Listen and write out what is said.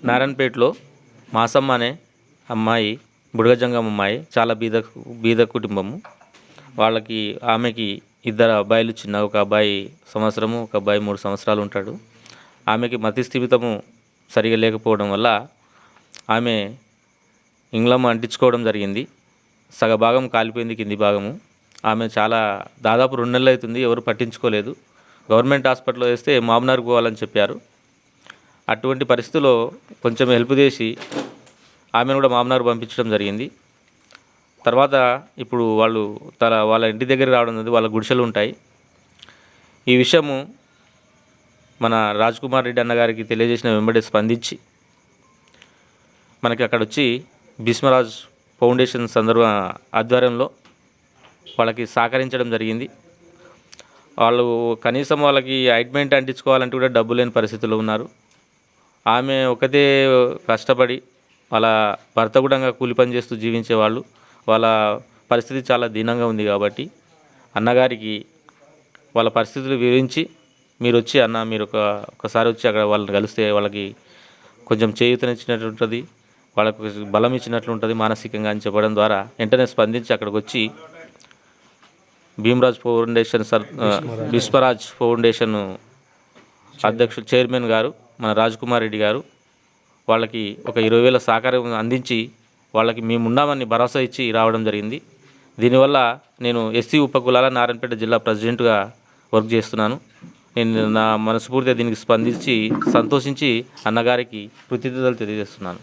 నారాయణపేటలో మాసమ్మ అనే అమ్మాయి, బుడగజంగం అమ్మాయి, చాలా బీద కుటుంబము. ఆమెకి ఇద్దరు అబ్బాయిలు, ఒక అబ్బాయి సంవత్సరము, ఒక అబ్బాయి 3 సంవత్సరాలు ఉంటాడు. ఆమెకి మతి స్థిమితము సరిగా లేకపోవడం వల్ల ఆమె ఇంగ్లమ్మ అంటించుకోవడం జరిగింది. సగభాగం కాలిపోయింది, కింది భాగము. ఆమె దాదాపు 2 నెలలు అవుతుంది, ఎవరు పట్టించుకోలేదు. గవర్నమెంట్ హాస్పిటల్లో వేస్తే మామ్నార్కి పోవాలని చెప్పారు. అటువంటి పరిస్థితుల్లో కొంచెం హెల్ప్ చేసి ఆమెను కూడా మామ్నార్ పంపించడం జరిగింది. తర్వాత ఇప్పుడు వాళ్ళ ఇంటి దగ్గర రావడం జరిగింది. వాళ్ళ గుడిసెలు ఉంటాయి. ఈ విషయము మన రాజ్ కుమార్ రెడ్డి అన్నగారికి తెలియజేసిన వెంబడే స్పందించి మనకి అక్కడ వచ్చి భీష్మరాజ్ ఫౌండేషన్ ఆధ్వర్యంలో వాళ్ళకి సహకరించడం జరిగింది. కనీసం వాళ్ళకి ఆయింట్మెంట్ అంటించుకోవాలంటే కూడా డబ్బు లేని పరిస్థితుల్లో ఉన్నారు. ఆమె ఒకతే కష్టపడి, వాళ్ళ భర్త కూడా కూలి పని చేస్తూ జీవించేవాళ్ళు. వాళ్ళ పరిస్థితి చాలా దీనంగా ఉంది. కాబట్టి అన్నగారికి వాళ్ళ పరిస్థితులు వివరించి మీరు ఒకసారి వచ్చి అక్కడ వాళ్ళని కలిస్తే వాళ్ళకి కొంచెం చేయూతనిచ్చినట్టు ఉంటుంది, వాళ్ళకు బలం ఇచ్చినట్లు ఉంటుంది మానసికంగా అని చెప్పడం ద్వారా వెంటనే స్పందించి అక్కడికి వచ్చి భీష్మరాజ్ ఫౌండేషన్ అధ్యక్షుడు, చైర్మన్ గారు మన రాజ్ కుమార్ రెడ్డి గారు వాళ్ళకి ఒక 20,000 సహకారం అందించి వాళ్ళకి మేమున్నామని భరోసా ఇచ్చి రావడం జరిగింది. దీనివల్ల నేను ఎస్సీ ఉపకులాల నారాయణపేట జిల్లా ప్రెసిడెంట్గా వర్క్ చేస్తున్నాను. నేను నా మనస్ఫూర్తిగా దీనికి స్పందించి సంతోషించి అన్నగారికి కృతజ్ఞతలు తెలియజేస్తున్నాను.